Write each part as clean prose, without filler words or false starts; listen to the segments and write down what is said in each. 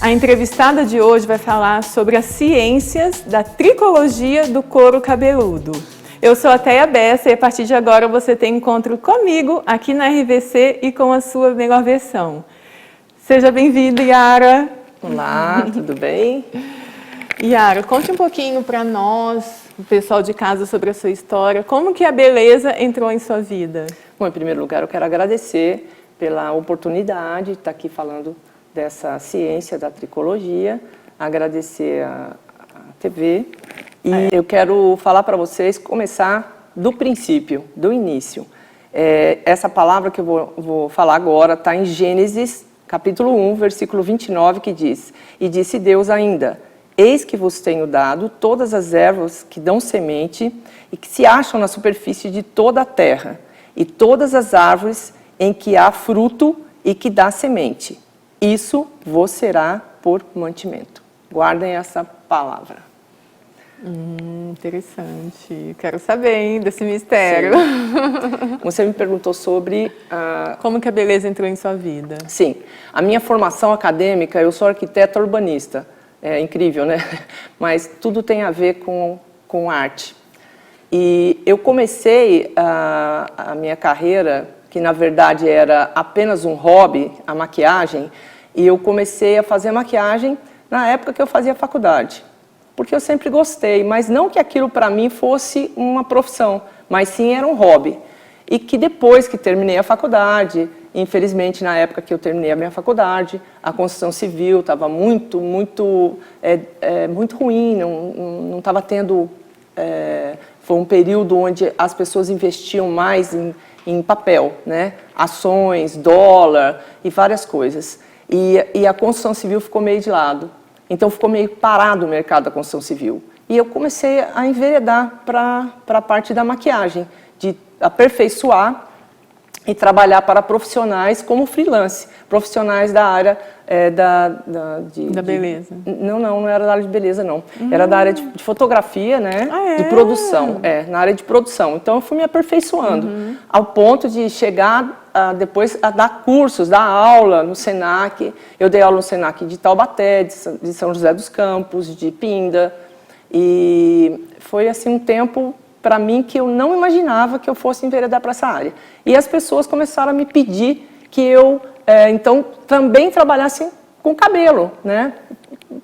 A entrevistada de hoje vai falar sobre as ciências da tricologia do couro cabeludo. Eu sou a Teia Bessa e a partir de agora você tem encontro comigo aqui na RVC e com a sua melhor versão. Seja bem-vinda, Yara. Olá, tudo bem? Yara, conte um pouquinho para nós, o pessoal de casa, sobre a sua história. Como que a beleza entrou em sua vida? Bom, em primeiro lugar, eu quero agradecer pela oportunidade de estar aqui falando dessa ciência da tricologia, agradecer a TV e eu quero falar para vocês, começar do princípio, do início. Essa palavra que eu vou falar agora está em Gênesis, capítulo 1, versículo 29, que diz: E disse Deus ainda, eis que vos tenho dado todas as ervas que dão semente e que se acham na superfície de toda a terra, e todas as árvores em que há fruto e que dá semente. Isso vos será por mantimento. Guardem essa palavra. Interessante. Quero saber, hein, desse mistério. Você me perguntou sobre... Como que a beleza entrou em sua vida? Sim. A minha formação acadêmica, eu sou arquiteta urbanista. É incrível, né? Mas tudo tem a ver com arte. E eu comecei a minha carreira, que na verdade era apenas um hobby, a maquiagem, e eu comecei a fazer maquiagem na época que eu fazia faculdade. Porque eu sempre gostei, mas não que aquilo para mim fosse uma profissão, mas sim era um hobby. E que depois que terminei a faculdade, infelizmente na época que eu terminei a minha faculdade, a construção civil estava muito ruim, não estava tendo... foi um período onde as pessoas investiam mais em papel, né? Ações, dólar e várias coisas. E a construção civil ficou meio de lado. Então ficou meio parado o mercado da construção civil. E eu comecei a enveredar para a parte da maquiagem, de aperfeiçoar e trabalhar para profissionais como freelance, profissionais da área da beleza. Não era da área de beleza, não. Era da área de fotografia, né? Ah, é? De produção, na área de produção. Então eu fui me aperfeiçoando, ao ponto de chegar depois a dar cursos, dar aula no Senac. Eu dei aula no Senac de Taubaté, de São José dos Campos, de Pinda. E foi assim um tempo para mim que eu não imaginava que eu fosse enveredar para essa área. E as pessoas começaram a me pedir que eu, então, também trabalhasse com cabelo, né?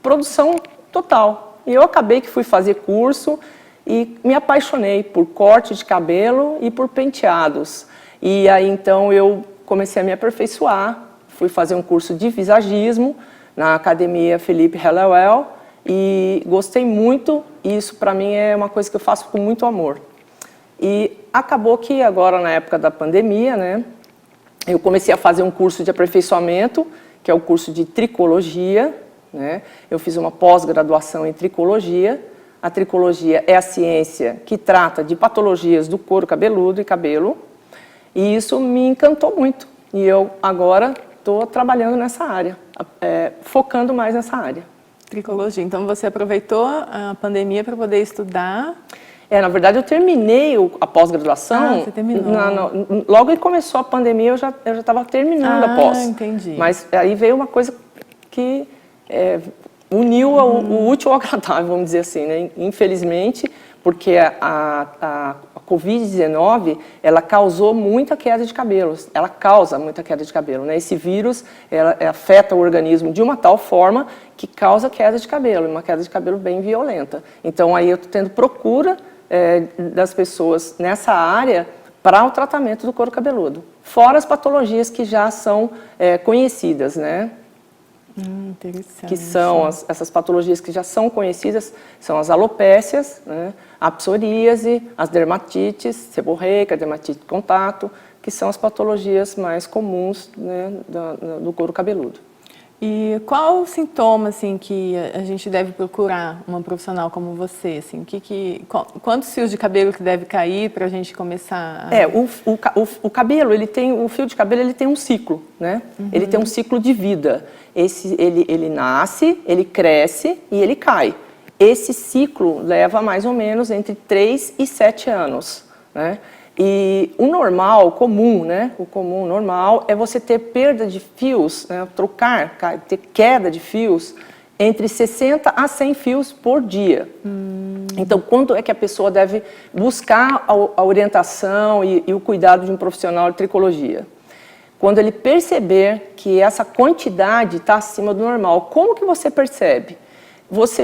Produção total. E eu acabei que fui fazer curso e me apaixonei por corte de cabelo e por penteados. E aí, então, eu comecei a me aperfeiçoar, fui fazer um curso de visagismo na Academia Felipe Hellewell e gostei muito, e isso para mim é uma coisa que eu faço com muito amor. E acabou que agora, na época da pandemia, né, eu comecei a fazer um curso de aperfeiçoamento, que é o curso de tricologia, né? Eu fiz uma pós-graduação em tricologia. A tricologia é a ciência que trata de patologias do couro cabeludo e cabelo, e isso me encantou muito. E eu agora estou trabalhando nessa área, focando mais nessa área. Tricologia. Então você aproveitou a pandemia para poder estudar? Na verdade, eu terminei a pós-graduação. Você terminou. Logo que começou a pandemia, eu já estava terminando a pós. Entendi. Mas aí veio uma coisa que uniu o útil ao agradável, vamos dizer assim, né? Infelizmente, porque a Covid-19, ela causou muita queda de cabelos. Ela causa muita queda de cabelo, né? Esse vírus, ela afeta o organismo de uma tal forma que causa queda de cabelo, uma queda de cabelo bem violenta. Então, aí eu estou tendo procura das pessoas nessa área para o tratamento do couro cabeludo. Fora as patologias que já são conhecidas, né? Interessante. Que são essas patologias que já são conhecidas, são as alopécias, né? A psoríase, as dermatites seborreica, dermatite de contato, que são as patologias mais comuns, né, do couro cabeludo. E qual o sintoma assim, que a gente deve procurar uma profissional como você? Assim, quantos fios de cabelo que deve cair para a gente começar a... O cabelo, o fio de cabelo ele tem um ciclo, né? Ele tem um ciclo de vida. Ele nasce, ele cresce e ele cai. Esse ciclo leva mais ou menos entre 3 e 7 anos, né? E o normal, o comum, né? O comum, normal, é você ter perda de fios, né? Ter queda de fios entre 60 a 100 fios por dia. Então, quando é que a pessoa deve buscar a orientação e o cuidado de um profissional de tricologia? Quando ele perceber que essa quantidade está acima do normal. Como que você percebe?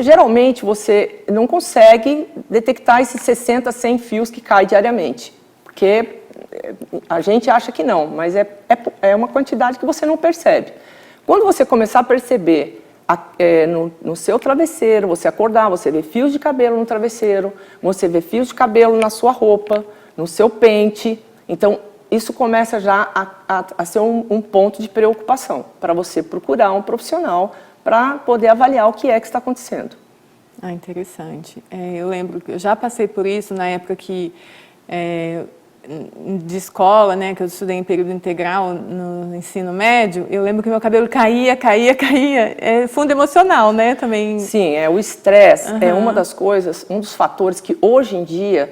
Geralmente, você não consegue detectar esses 60 a 100 fios que caem diariamente. Porque a gente acha que não, mas é uma quantidade que você não percebe. Quando você começar a perceber no seu travesseiro, você acordar, você vê fios de cabelo no travesseiro, você vê fios de cabelo na sua roupa, no seu pente, então isso começa já a ser um ponto de preocupação para você procurar um profissional para poder avaliar o que está acontecendo. Ah, interessante. Eu lembro que eu já passei por isso na época que de escola, né, que eu estudei em período integral no ensino médio. Eu lembro que meu cabelo caía. É fundo emocional, né, também. Sim, o estresse é uma das coisas, um dos fatores que hoje em dia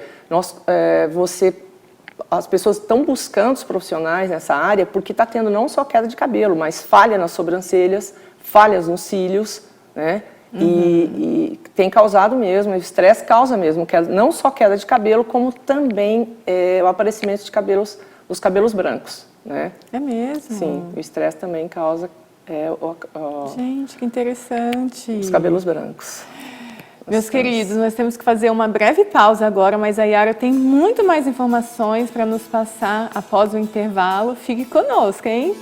as pessoas estão buscando os profissionais nessa área porque está tendo não só queda de cabelo, mas falha nas sobrancelhas, falhas nos cílios, né? E tem causado mesmo, o estresse causa mesmo, não só queda de cabelo, como também o aparecimento de os cabelos brancos, né? É mesmo? Sim, o estresse também causa gente, que interessante. Os cabelos brancos. Meus queridos, nós temos que fazer uma breve pausa agora, mas a Yara tem muito mais informações para nos passar após o intervalo. Fique conosco, hein?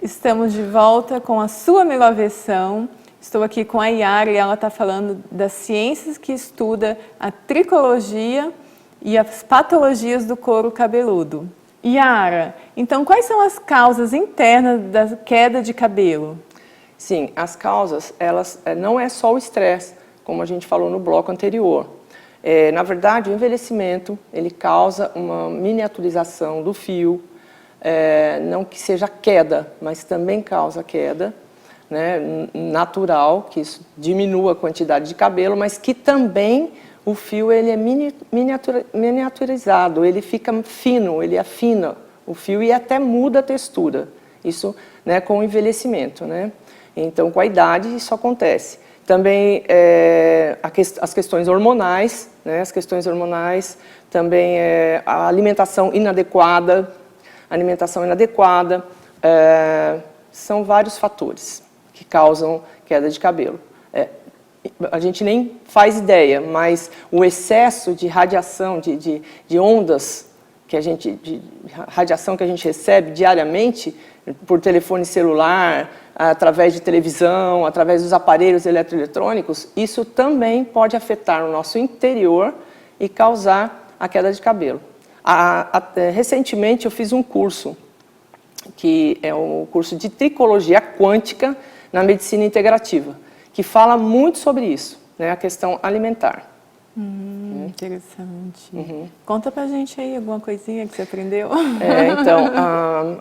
Estamos de volta com a sua melhor versão. Estou aqui com a Yara e ela está falando das ciências que estuda a tricologia e as patologias do couro cabeludo. Yara, então quais são as causas internas da queda de cabelo? Sim, as causas, elas não é só o estresse, como a gente falou no bloco anterior. Na verdade, o envelhecimento, ele causa uma miniaturização do fio, não que seja queda, mas também causa queda, né, natural, que isso diminua a quantidade de cabelo, mas que também o fio ele é miniaturizado, ele fica fino, ele afina o fio e até muda a textura. Isso, né, com o envelhecimento, né? Então, com a idade, isso acontece. Também as questões hormonais, né? As questões hormonais, também a alimentação inadequada. São vários fatores que causam queda de cabelo. A gente nem faz ideia, mas o excesso de radiação, de ondas de radiação que a gente recebe diariamente por telefone celular, através de televisão, através dos aparelhos eletroeletrônicos, isso também pode afetar o nosso interior e causar a queda de cabelo. Recentemente eu fiz um curso, que é um curso de tricologia quântica na medicina integrativa, que fala muito sobre isso, né, a questão alimentar. Interessante. Conta pra gente aí alguma coisinha que você aprendeu. Então,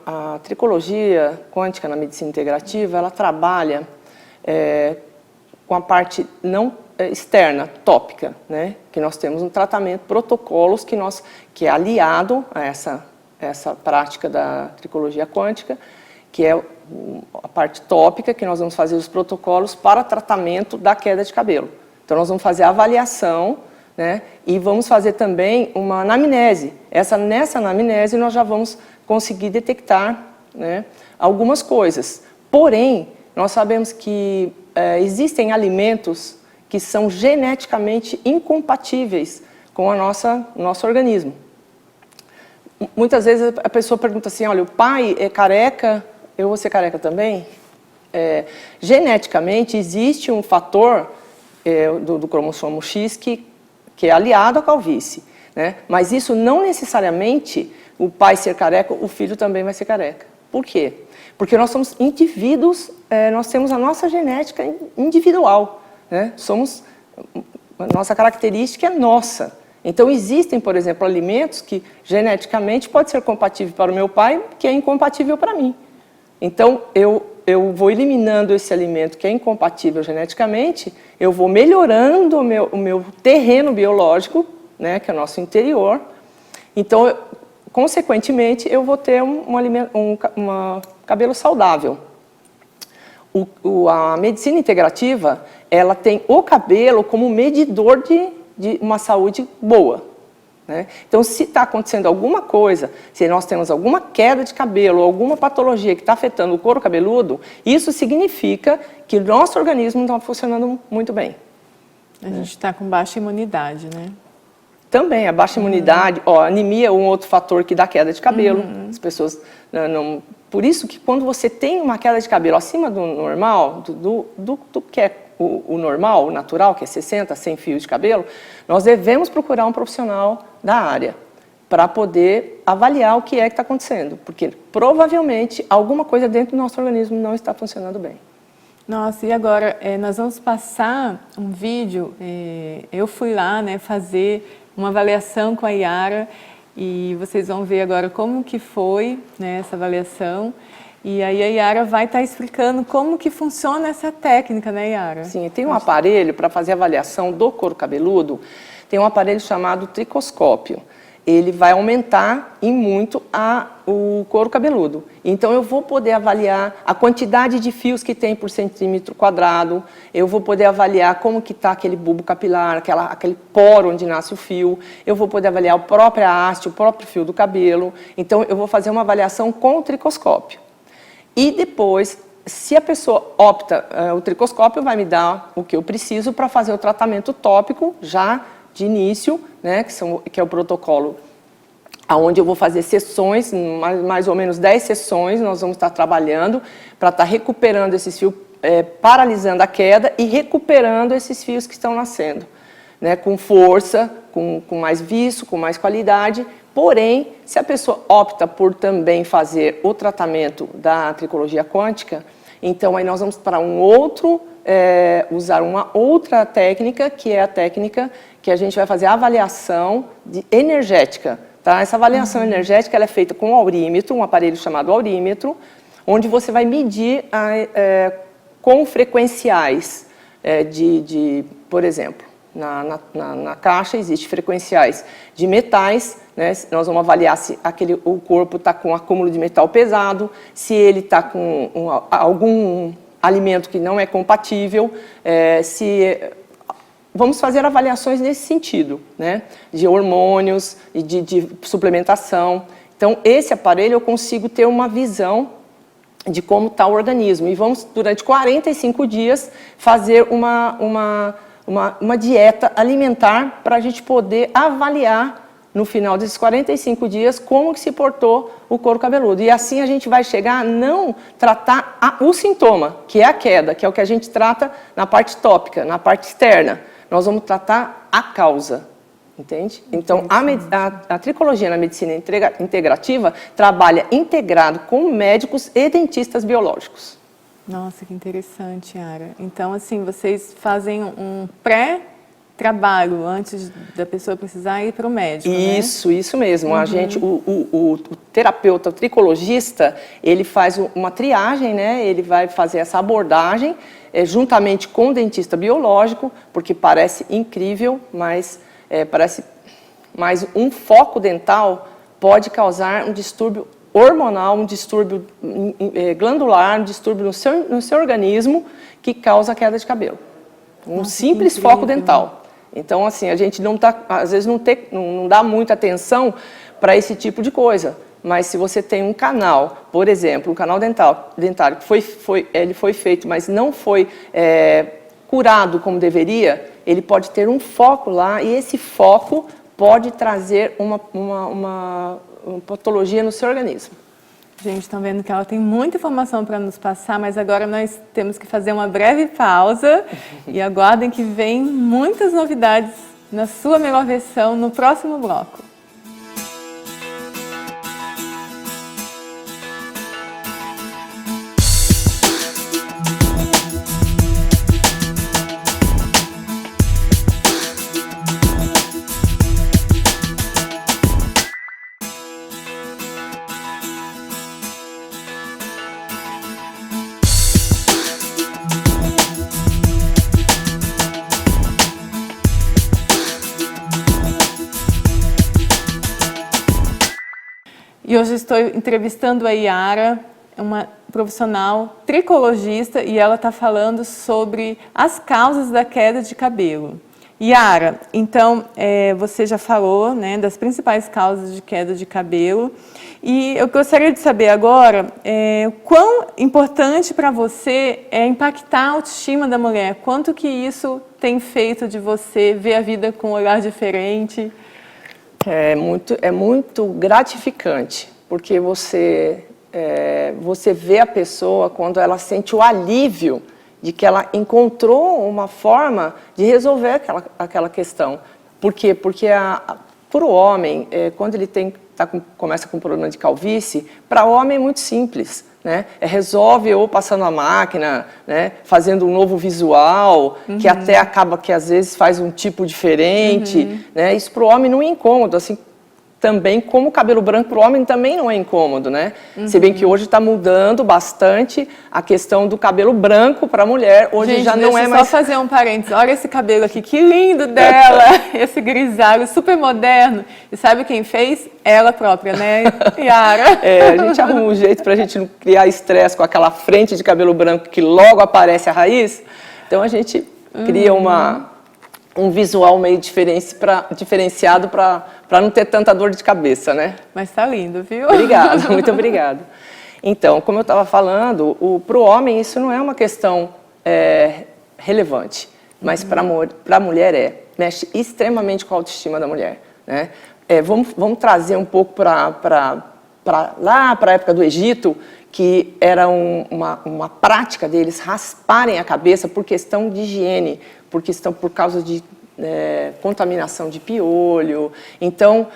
a tricologia quântica na medicina integrativa, ela trabalha com a parte não externa, tópica, né? Que nós temos um tratamento, protocolos que é aliado a essa prática da tricologia quântica, que é a parte tópica, que nós vamos fazer os protocolos para tratamento da queda de cabelo. Então, nós vamos fazer a avaliação, né? E vamos fazer também uma anamnese. Nessa anamnese, nós já vamos conseguir detectar, né, algumas coisas. Porém, nós sabemos que existem alimentos que são geneticamente incompatíveis com o nosso organismo. Muitas vezes a pessoa pergunta assim, olha, o pai é careca, eu vou ser careca também? Geneticamente, existe um fator do cromossomo X que é aliado à calvície. né? Mas isso não necessariamente, o pai ser careca, o filho também vai ser careca. Por quê? Porque nós somos indivíduos, nós temos a nossa genética individual, né? A nossa característica é nossa. Então, existem, por exemplo, alimentos que geneticamente pode ser compatível para o meu pai, que é incompatível para mim. Então, eu vou eliminando esse alimento que é incompatível geneticamente, eu vou melhorando o meu terreno biológico, né, que é o nosso interior. Então, consequentemente, eu vou ter um cabelo saudável. A medicina integrativa, ela tem o cabelo como medidor de uma saúde boa, né? Então, se está acontecendo alguma coisa, se nós temos alguma queda de cabelo, alguma patologia que está afetando o couro cabeludo, isso significa que o nosso organismo não está funcionando muito bem. A gente está com baixa imunidade, né? Também, a baixa imunidade, anemia é um outro fator que dá queda de cabelo. As pessoas não... Por isso que quando você tem uma queda de cabelo acima do normal, do que é o normal, o natural, que é 60, 100 fios de cabelo, nós devemos procurar um profissional da área para poder avaliar o que é que está acontecendo. Porque provavelmente alguma coisa dentro do nosso organismo não está funcionando bem. Nossa, e agora nós vamos passar um vídeo, eu fui lá, né, fazer uma avaliação com a Yara e vocês vão ver agora como que foi, né, essa avaliação. E aí a Yara vai estar explicando como que funciona essa técnica, né, Yara? Sim, tem um aparelho para fazer avaliação do couro cabeludo, tem um aparelho chamado tricoscópio. Ele vai aumentar em muito o couro cabeludo. Então, eu vou poder avaliar a quantidade de fios que tem por centímetro quadrado, eu vou poder avaliar como que está aquele bulbo capilar, aquele poro onde nasce o fio, eu vou poder avaliar a própria haste, o próprio fio do cabelo. Então, eu vou fazer uma avaliação com o tricoscópio. E depois, se a pessoa opta, o tricoscópio vai me dar o que eu preciso para fazer o tratamento tópico já de início, né, que é o protocolo, onde eu vou fazer sessões, mais ou menos 10 sessões, nós vamos estar trabalhando para estar recuperando esses fios, paralisando a queda e recuperando esses fios que estão nascendo, né, com força, com mais viço, com mais qualidade. Porém, se a pessoa opta por também fazer o tratamento da tricologia quântica, então aí nós vamos para usar uma outra técnica, que é a técnica que a gente vai fazer a avaliação energética. Tá? Essa avaliação energética ela é feita com um aurímetro, um aparelho chamado aurímetro, onde você vai medir com frequenciais por exemplo, na caixa existem frequenciais de metais, né? Nós vamos avaliar se o corpo está com acúmulo de metal pesado, se ele está com algum alimento que não é compatível, vamos fazer avaliações nesse sentido, né? De hormônios e de suplementação. Então, esse aparelho eu consigo ter uma visão de como está o organismo. E vamos, durante 45 dias, fazer uma dieta alimentar para a gente poder avaliar, no final desses 45 dias, como que se portou o couro cabeludo. E assim a gente vai chegar a não tratar o sintoma, que é a queda, que é o que a gente trata na parte tópica, na parte externa. Nós vamos tratar a causa, entende? Então, a tricologia na medicina integrativa trabalha integrado com médicos e dentistas biológicos. Nossa, que interessante, Yara. Então, assim, vocês fazem um pré-trabalho antes da pessoa precisar ir para o médico, Isso, né? Isso mesmo. A gente, o terapeuta, o tricologista, ele faz uma triagem, né? Ele vai fazer essa abordagem juntamente com o dentista biológico, porque parece incrível, mas um foco dental pode causar um distúrbio hormonal, um distúrbio glandular, um distúrbio no seu organismo que causa queda de cabelo. Um simples foco dental. Então, assim, a gente às vezes não dá muita atenção para esse tipo de coisa. Mas se você tem um canal, por exemplo, um canal dentário que ele foi feito, mas não foi curado como deveria, ele pode ter um foco lá e esse foco pode trazer uma patologia no seu organismo. Gente, estão vendo que ela tem muita informação para nos passar, mas agora nós temos que fazer uma breve pausa e aguardem que vem muitas novidades na sua melhor versão no próximo bloco. E hoje estou entrevistando a Yara, uma profissional tricologista, e ela está falando sobre as causas da queda de cabelo. Yara, então, você já falou, né, das principais causas de queda de cabelo, e eu gostaria de saber agora quão importante para você é impactar a autoestima da mulher, quanto que isso tem feito de você ver a vida com um olhar diferente? É muito gratificante, porque você vê a pessoa quando ela sente o alívio de que ela encontrou uma forma de resolver aquela questão. Por quê? Porque para o homem, quando ele começa com um problema de calvície, para o homem é muito simples. Né? Resolve ou passando a máquina, né? Fazendo um novo visual, que até acaba que às vezes faz um tipo diferente. Né? Isso para o homem não é incômodo, assim, também como o cabelo branco para o homem também não é incômodo, né? Se bem que hoje está mudando bastante a questão do cabelo branco para a mulher, hoje gente, já não é mais... Só fazer um parênteses, olha esse cabelo aqui, que lindo dela, esse grisalho super moderno, e sabe quem fez? Ela própria, né, Yara? A gente arruma um jeito para a gente não criar estresse com aquela frente de cabelo branco que logo aparece a raiz, então a gente cria um visual meio diferenciado para não ter tanta dor de cabeça, né? Mas tá lindo, viu? Obrigada, muito obrigada. Então, como eu estava falando, para o homem isso não é uma questão relevante, mas para a mulher mexe extremamente com a autoestima da mulher, né? Vamos trazer um pouco para lá para a época do Egito, que era uma prática deles rasparem a cabeça por questão de higiene, por causa de contaminação de piolho. Então,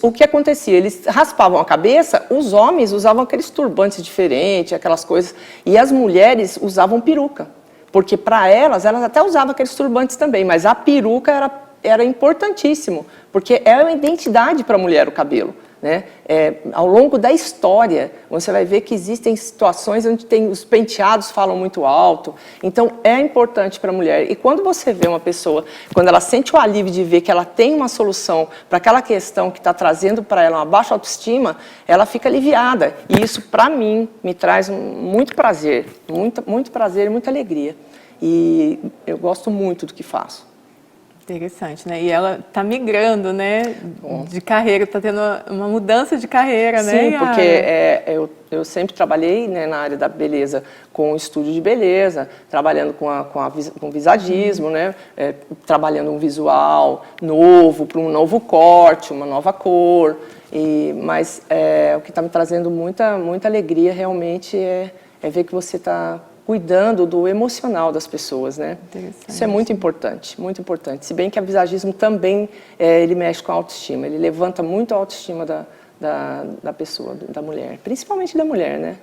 o que acontecia? Eles raspavam a cabeça, os homens usavam aqueles turbantes diferentes, aquelas coisas, e as mulheres usavam peruca, porque para elas até usavam aqueles turbantes também, mas a peruca era importantíssimo, porque é uma identidade para a mulher o cabelo. Né? Ao longo da história, você vai ver que existem situações onde os penteados falam muito alto, então é importante para a mulher. E quando você vê uma pessoa, quando ela sente o alívio de ver que ela tem uma solução para aquela questão que está trazendo para ela uma baixa autoestima, ela fica aliviada. E isso, para mim, me traz muito prazer, muito prazer e muita alegria. E eu gosto muito do que faço. Interessante, né? E ela está migrando, né? De carreira, está tendo uma mudança de carreira, né? Sim, porque eu sempre trabalhei, né, na área da beleza, com estúdio de beleza, trabalhando com visagismo, né? Trabalhando um visual novo, para um novo corte, uma nova cor. Mas o que está me trazendo muita alegria realmente é ver que você está cuidando do emocional das pessoas, né? Isso é muito importante, muito importante. Se bem que o visagismo também, ele mexe com a autoestima, ele levanta muito a autoestima da pessoa, da mulher, principalmente da mulher, né?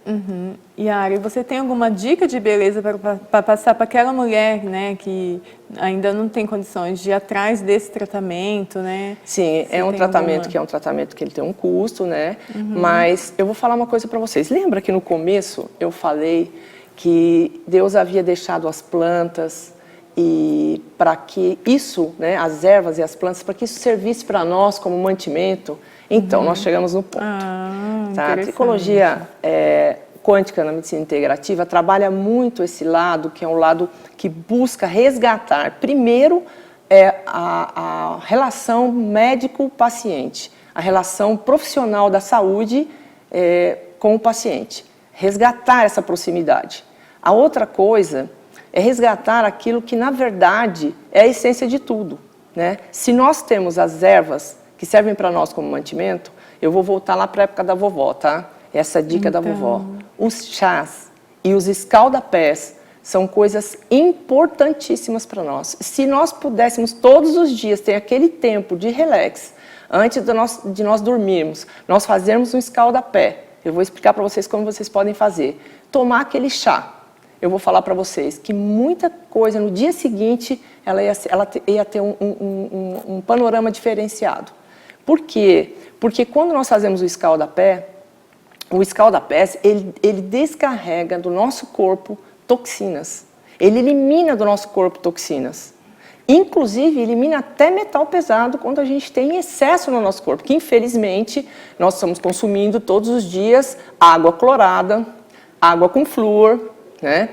Yara, você tem alguma dica de beleza para passar para aquela mulher, né, que ainda não tem condições de ir atrás desse tratamento, né? Sim, é um tratamento que ele tem um custo, né? Mas eu vou falar uma coisa para vocês. Lembra que no começo eu falei que Deus havia deixado as plantas e para que isso, né, as ervas e as plantas, para que isso servisse para nós como mantimento? Então, nós chegamos no ponto. A tricologia quântica na medicina integrativa trabalha muito esse lado, que é um lado que busca resgatar, primeiro, a relação médico-paciente, a relação profissional da saúde com o paciente. Resgatar essa proximidade. A outra coisa é resgatar aquilo que, na verdade, é a essência de tudo, né? Se nós temos as ervas que servem para nós como mantimento, eu vou voltar lá para a época da vovó, tá? Essa dica da vovó. Os chás e os escaldapés são coisas importantíssimas para nós. Se nós pudéssemos todos os dias ter aquele tempo de relax, antes de nós dormirmos, nós fazermos um escalda-pé. Eu vou explicar para vocês como vocês podem fazer. Tomar aquele chá. Eu vou falar para vocês que muita coisa no dia seguinte ela ia ter um panorama diferenciado. Por quê? Porque quando nós fazemos o escalda-pé, ele descarrega do nosso corpo toxinas. Ele elimina do nosso corpo toxinas. Inclusive, elimina até metal pesado quando a gente tem excesso no nosso corpo, que infelizmente nós estamos consumindo todos os dias água clorada, água com flúor, né?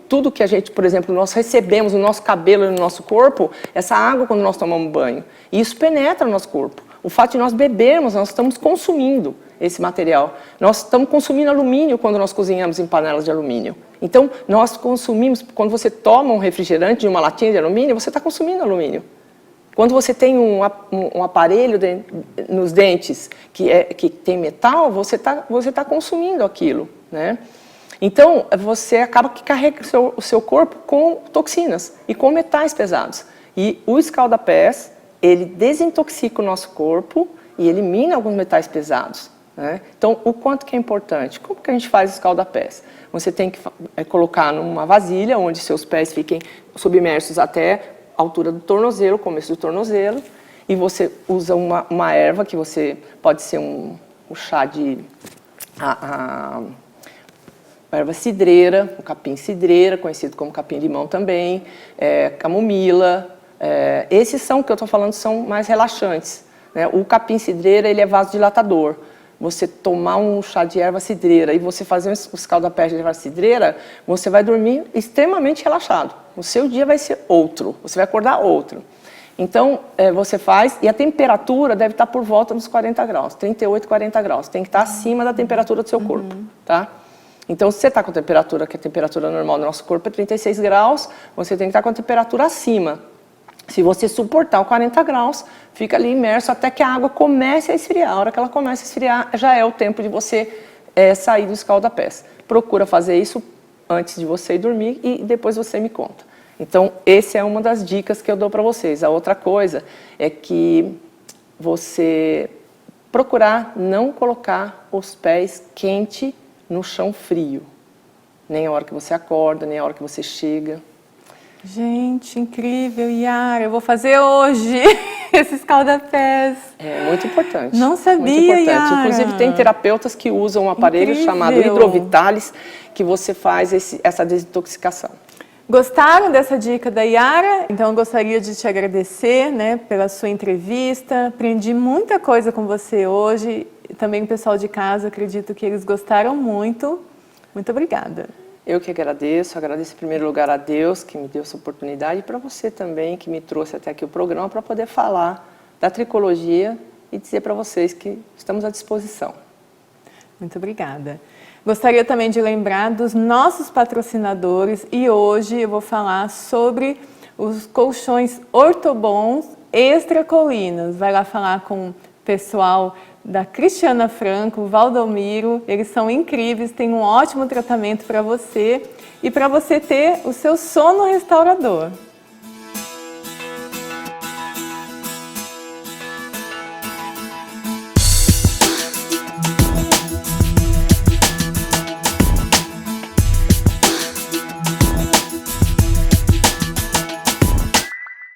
Tudo que a gente, por exemplo, nós recebemos no nosso cabelo e no nosso corpo, essa água quando nós tomamos banho, e isso penetra no nosso corpo. O fato de nós bebermos, nós estamos consumindo esse material. Nós estamos consumindo alumínio quando nós cozinhamos em panelas de alumínio. Então, nós consumimos, quando você toma um refrigerante de uma latinha de alumínio, você está consumindo alumínio. Quando você tem um aparelho nos dentes que tem metal, você tá consumindo aquilo, né? Então, você acaba que carrega o seu corpo com toxinas e com metais pesados. E o escalda-pés, ele desintoxica o nosso corpo e elimina alguns metais pesados, né? Então, o quanto que é importante? Como que a gente faz o escalda-pés? Você tem que colocar numa vasilha onde seus pés fiquem submersos até a altura do tornozelo, começo do tornozelo, e você usa uma erva que pode ser um chá de a erva cidreira, o capim cidreira, conhecido como capim-limão também, camomila. Esses são, que eu estou falando, são mais relaxantes, né? O capim cidreira, ele é vasodilatador. Você tomar um chá de erva cidreira e você fazer um escalda-pés de erva cidreira, você vai dormir extremamente relaxado. O seu dia vai ser outro, você vai acordar outro. Então, você faz, e a temperatura deve estar por volta dos 40 graus, 38, 40 graus. Tem que estar acima da temperatura do seu corpo, tá? Então, se você está com temperatura, que a temperatura normal do nosso corpo é 36 graus, você tem que estar com a temperatura acima. Se você suportar o 40 graus, fica ali imerso até que a água comece a esfriar. A hora que ela começa a esfriar, já é o tempo de você sair do escalda-pés. Procura fazer isso antes de você ir dormir e depois você me conta. Então, essa é uma das dicas que eu dou para vocês. A outra coisa é que você procurar não colocar os pés quentes no chão frio. Nem a hora que você acorda, nem a hora que você chega. Gente, incrível, Yara. Eu vou fazer hoje esse escalda-pés. É muito importante. Não sabia, muito importante. Yara. Inclusive, tem terapeutas que usam um aparelho chamado Hidrovitalis, que você faz essa desintoxicação. Gostaram dessa dica da Yara? Então, eu gostaria de te agradecer, né, pela sua entrevista. Aprendi muita coisa com você hoje. Também o pessoal de casa, acredito que eles gostaram muito. Muito obrigada. Eu que agradeço em primeiro lugar a Deus que me deu essa oportunidade e para você também que me trouxe até aqui o programa para poder falar da tricologia e dizer para vocês que estamos à disposição. Muito obrigada. Gostaria também de lembrar dos nossos patrocinadores e hoje eu vou falar sobre os colchões Ortobons Extra Colinas. Vai lá falar com o pessoal da Cristiana Franco, Valdomiro, eles são incríveis, têm um ótimo tratamento para você e para você ter o seu sono restaurador.